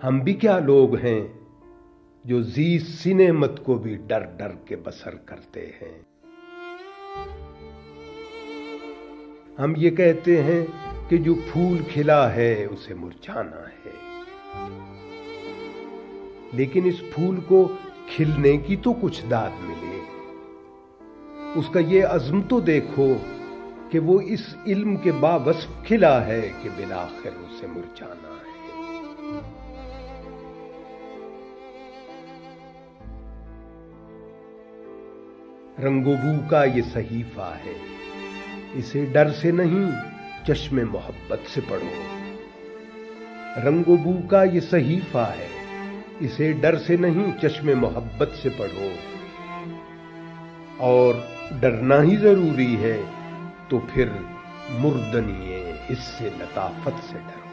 ہم بھی کیا لوگ ہیں جو ذی نعمت کو بھی ڈر ڈر کے بسر کرتے ہیں۔ ہم یہ کہتے ہیں کہ جو پھول کھلا ہے اسے مرجھانا ہے، لیکن اس پھول کو کھلنے کی تو کچھ داد ملے۔ اس کا یہ عزم تو دیکھو کہ وہ اس علم کے باوصف کھلا ہے کہ بالآخر اسے مرجھانا ہے۔ رنگ و بو کا یہ صحیفہ ہے، اسے ڈر سے نہیں چشم محبت سے پڑھو۔ رنگ و بو کا یہ صحیفہ ہے، اسے ڈر سے نہیں چشم محبت سے پڑھو۔ اور ڈرنا ہی ضروری ہے تو پھر مردنی حس لطافت سے ڈرو۔